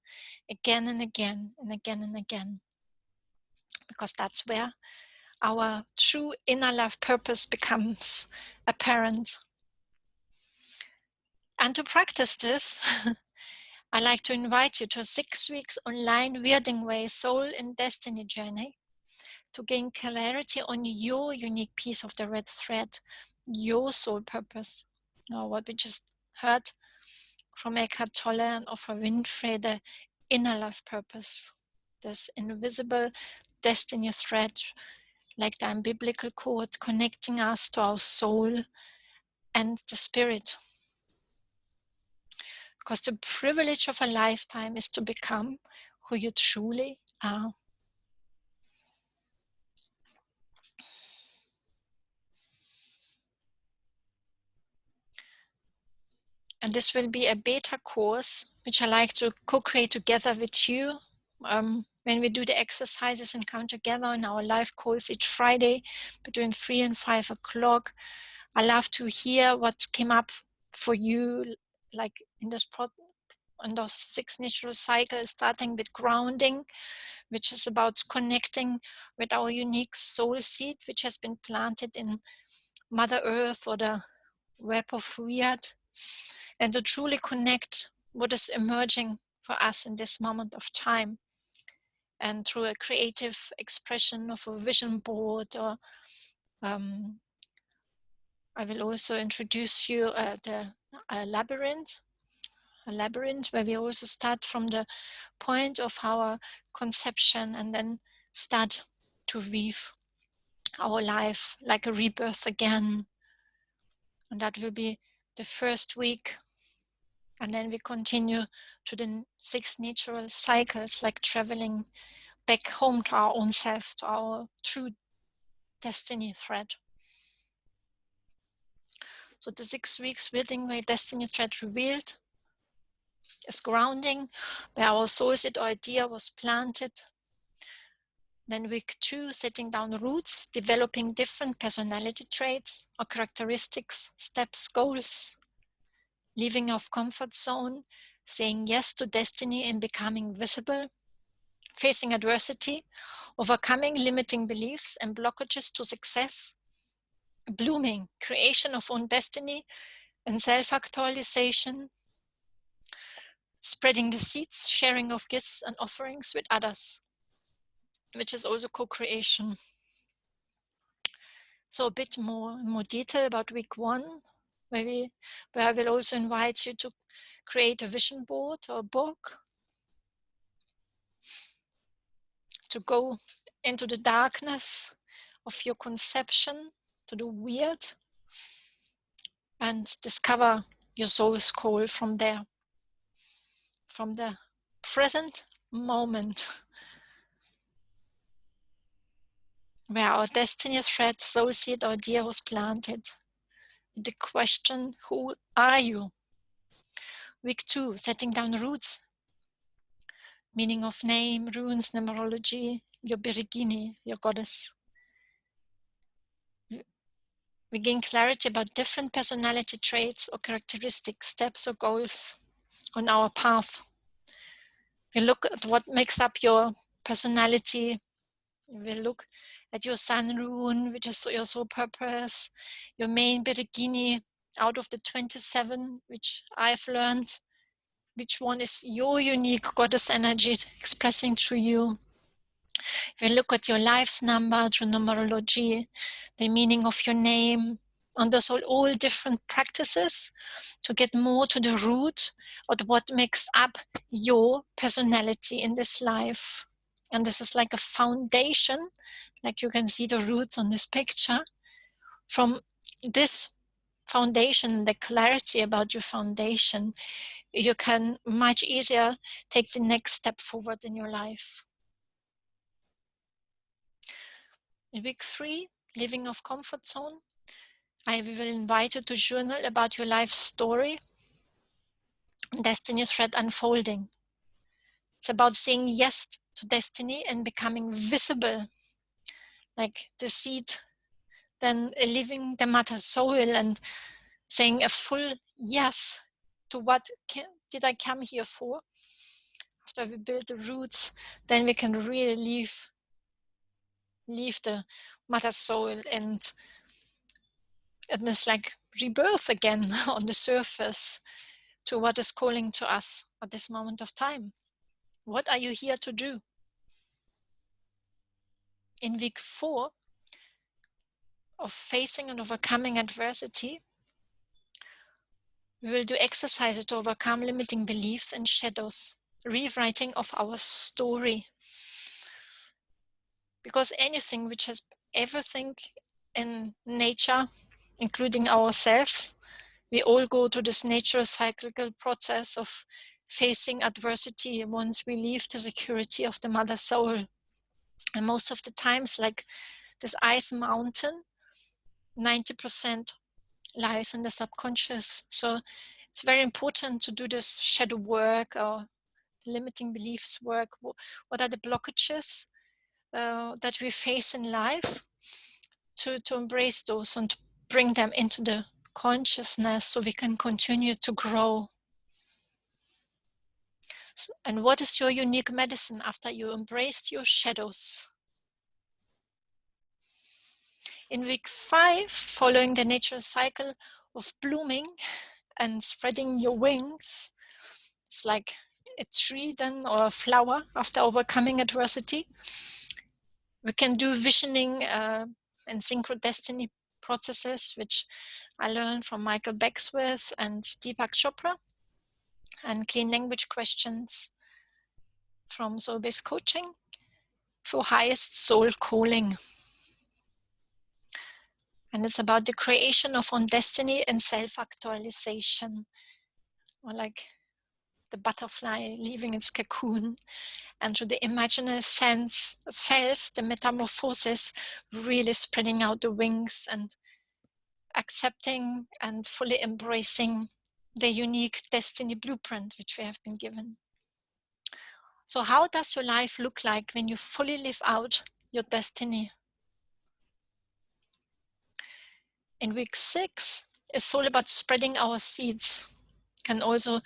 again and again and again and again, because that's where our true inner life purpose becomes apparent. And to practice this, I like to invite you to a 6 weeks online Wyrding Way Soul and Destiny journey to gain clarity on your unique piece of the red thread, your soul purpose. Now, what we just heard from Eckhart Tolle and Oprah Winfrey, the inner life purpose, this invisible destiny thread, like the umbilical cord connecting us to our soul and the spirit. Because the privilege of a lifetime is to become who you truly are. And this will be a beta course, which I like to co-create together with you. When we do the exercises and come together in our live calls each Friday between 3 and 5 o'clock. I love to hear what came up for you, like in those 6 natural cycles, starting with grounding, which is about connecting with our unique soul seed, which has been planted in Mother Earth or the web of Weird, and to truly connect what is emerging for us in this moment of time. And through a creative expression of a vision board, or I will also introduce you the labyrinth, where we also start from the point of our conception and then start to weave our life like a rebirth again. And that will be the first week. And then we continue to the 6 natural cycles, like traveling back home to our own selves, to our true destiny thread. So the 6 weeks Wyrding Way Destiny Thread Revealed is grounding, where our soul seed idea was planted. Then week 2, setting down roots, developing different personality traits or characteristics, steps, goals, leaving off comfort zone, saying yes to destiny and becoming visible, facing adversity, overcoming limiting beliefs and blockages to success, blooming, creation of own destiny and self-actualization, spreading the seeds, sharing of gifts and offerings with others, which is also co-creation. So a bit more detail about week 1, where I will also invite you to create a vision board or a book, to go into the darkness of your conception, to the weird, and discover your soul's call from there, from the present moment, where our destiny thread, soul seed idea was planted. The question, who are you? Week 2, setting down roots, meaning of name, runes, numerology, your Birigini, your goddess. We gain clarity about different personality traits or characteristics, steps or goals on our path. We look at what makes up your personality. We look at your sun rune, which is your soul purpose, your main Berigini out of the 27, which I've learned, which one is your unique goddess energy expressing through you. If you look at your life's number through numerology, the meaning of your name, and those are all different practices to get more to the root of what makes up your personality in this life. And this is like a foundation, like you can see the roots on this picture. From this foundation, the clarity about your foundation, you can much easier take the next step forward in your life. In week 3, living off comfort zone, I will invite you to journal about your life story, destiny thread unfolding. It's about saying yes to destiny and becoming visible, like the seed, then living the mother soul and saying a full yes to what did I come here for. After we build the roots, then we can really leave the mother soul, and it's like rebirth again on the surface to what is calling to us at this moment of time. What are you here to do? In week 4 of facing and overcoming adversity, we will do exercises to overcome limiting beliefs and shadows, rewriting of our story. Because everything in nature, including ourselves, we all go through this natural cyclical process of facing adversity once we leave the security of the mother soul. And most of the times, like this ice mountain, 90% lies in the subconscious. So it's very important to do this shadow work or limiting beliefs work. What are the blockages that we face in life, to embrace those and to bring them into the consciousness so we can continue to grow. So, and what is your unique medicine after you embraced your shadows? In week 5, following the natural cycle of blooming and spreading your wings, it's like a tree then, or a flower after overcoming adversity. We can do visioning and synchrodestiny processes, which I learned from Michael Beckwith and Deepak Chopra, and clean language questions from soul-based coaching for highest soul calling. And it's about the creation of own destiny and self-actualization, or like the butterfly leaving its cocoon, and through the imaginal cells, the metamorphosis, really spreading out the wings and accepting and fully embracing the unique destiny blueprint which we have been given. So how does your life look like when you fully live out your destiny? In week 6, it's all about spreading our seeds. Can also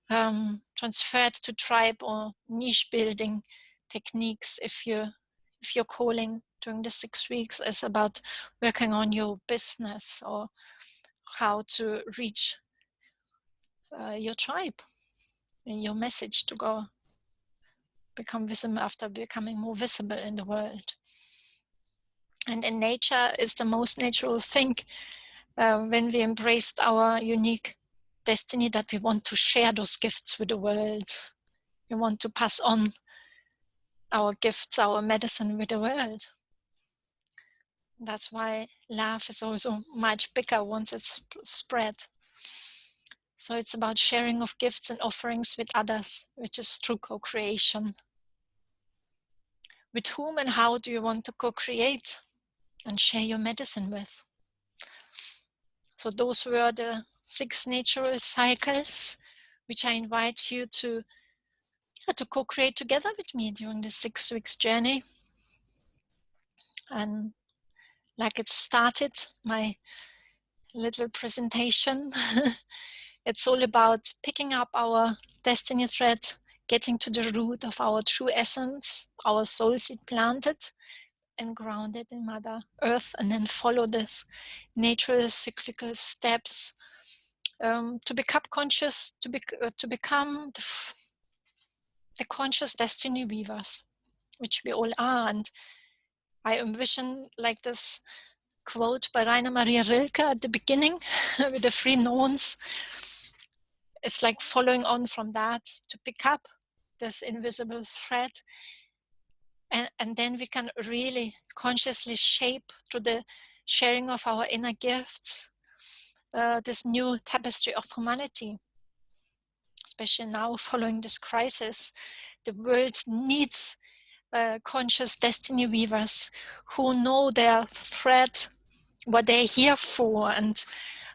transfer it to tribe or niche building techniques if your calling during the 6 weeks is about working on your business or how to reach your tribe and your message to go become visible after becoming more visible in the world. And in nature is the most natural thing when we embraced our unique destiny, that we want to share those gifts with the world. We want to pass on our gifts, our medicine with the world. That's why love is also much bigger once it's spread. So it's about sharing of gifts and offerings with others, which is true co-creation. With whom and how do you want to co-create and share your medicine with? So those were the 6 natural cycles, which I invite you to co-create together with me during the 6 weeks journey. And like it started, my little presentation, it's all about picking up our destiny thread, getting to the root of our true essence, our soul seed planted, and grounded in Mother Earth, and then follow this natural cyclical steps to become conscious, to become the conscious destiny weavers, which we all are. And I envision like this quote by Rainer Maria Rilke at the beginning with the three knowns. It's like following on from that to pick up this invisible thread, and then we can really consciously shape through the sharing of our inner gifts this new tapestry of humanity. Especially now following this crisis, the world needs conscious destiny weavers who know their thread, what they're here for, and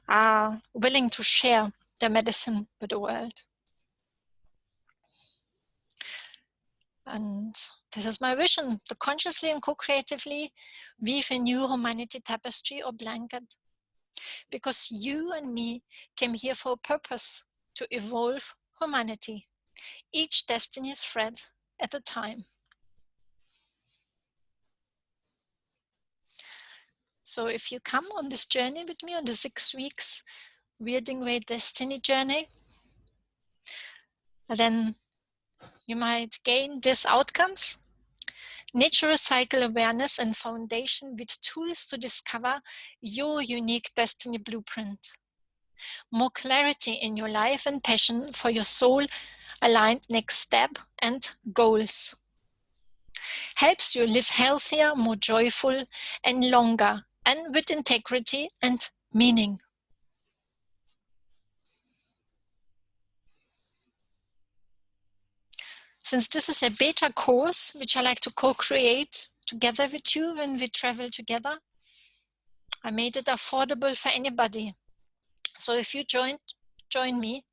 are willing to share their medicine with the world. And this is my vision, to consciously and co-creatively weave a new humanity tapestry or blanket. Because you and me came here for a purpose, to evolve humanity, each destiny thread at a time. So if you come on this journey with me, on the 6 weeks Wyrding Way Destiny journey, then you might gain these outcomes: natural cycle awareness and foundation with tools to discover your unique destiny blueprint. More clarity in your life and passion for your soul aligned next step and goals. Helps you live healthier, more joyful and longer, and with integrity and meaning. Since this is a beta course, which I like to co-create together with you when we travel together, I made it affordable for anybody. So if you join me,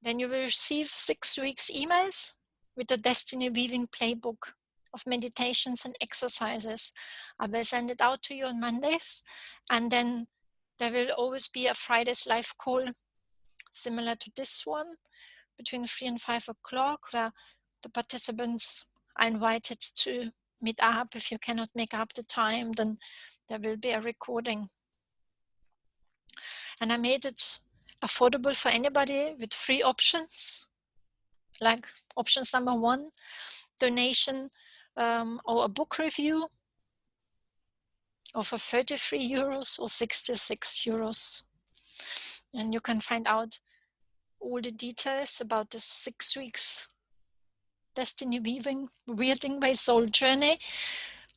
then you will receive 6 weeks emails with the Destiny Weaving Playbook of meditations and exercises. I will send it out to you on Mondays, and then there will always be a Friday's live call similar to this one between 3 and 5 o'clock, where the participants are invited to meet up. If you cannot make up the time, then there will be a recording. And I made it affordable for anybody with 3 options. Like options number 1, donation or a book review, or for 33 euros or 66 euros. And you can find out all the details about the 6 weeks Destiny Weaving Wyrding Way Soul Journey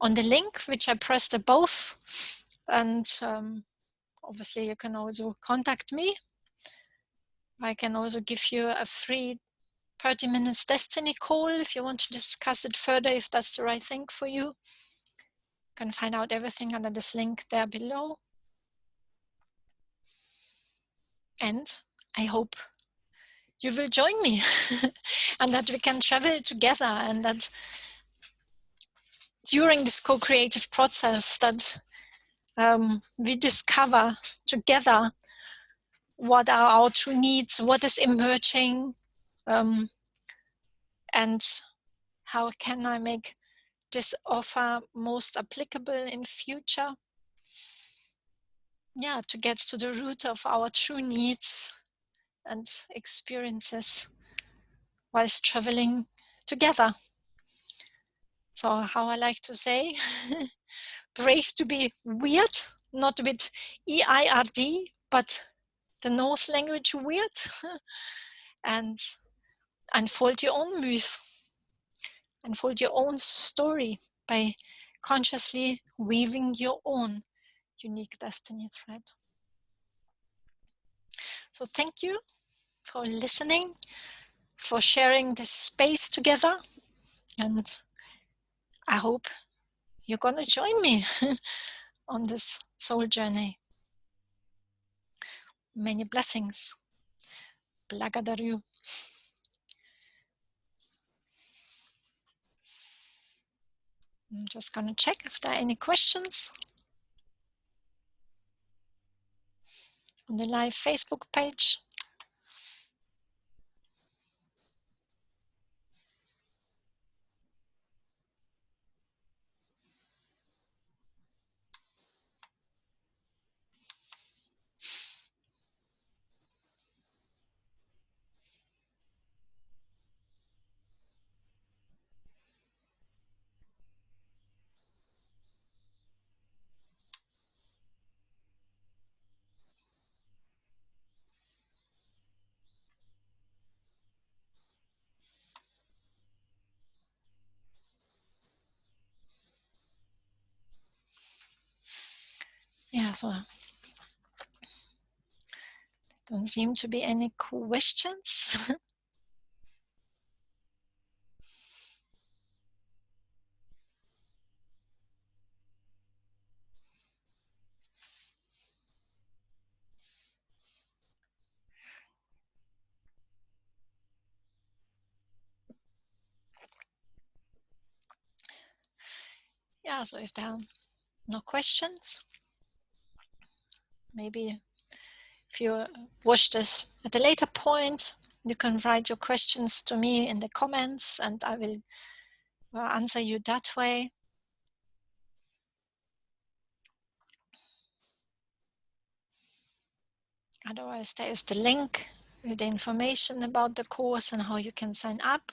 on the link which I pressed above. And obviously you can also contact me. I can also give you a free 30 minutes Destiny call if you want to discuss it further, if that's the right thing for you. You can find out everything under this link there below. And I hope you will join me and that we can travel together, and that during this co-creative process that we discover together what are our true needs, what is emerging, and how can I make this offer most applicable in future. Yeah, to get to the root of our true needs and experiences whilst traveling together. So how I like to say, brave to be weird, not with E-I-R-D, but the Norse language weird, and unfold your own myth, unfold your own story by consciously weaving your own unique destiny thread. So thank you for listening, for sharing this space together, and I hope you're gonna join me on this soul journey. Many blessings. Благодарю. I'm just gonna check if there are any questions on the live Facebook page. Yeah, so don't seem to be any questions. Yeah, so if there are no questions, maybe if you watch this at a later point, you can write your questions to me in the comments and I will answer you that way. Otherwise, there is the link with the information about the course and how you can sign up.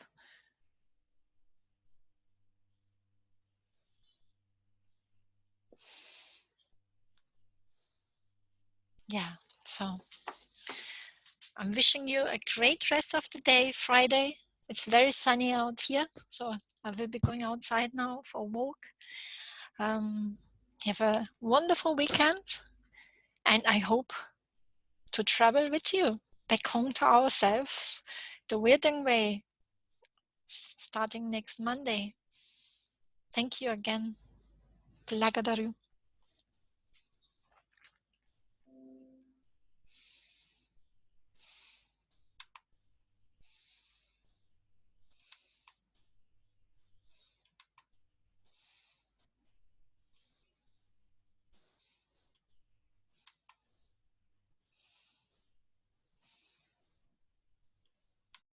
Yeah, so I'm wishing you a great rest of the day, Friday. It's very sunny out here, so I will be going outside now for a walk. Have a wonderful weekend, and I hope to travel with you back home to ourselves, the Wyrding Way, starting next Monday. Thank you again. Blagadaru.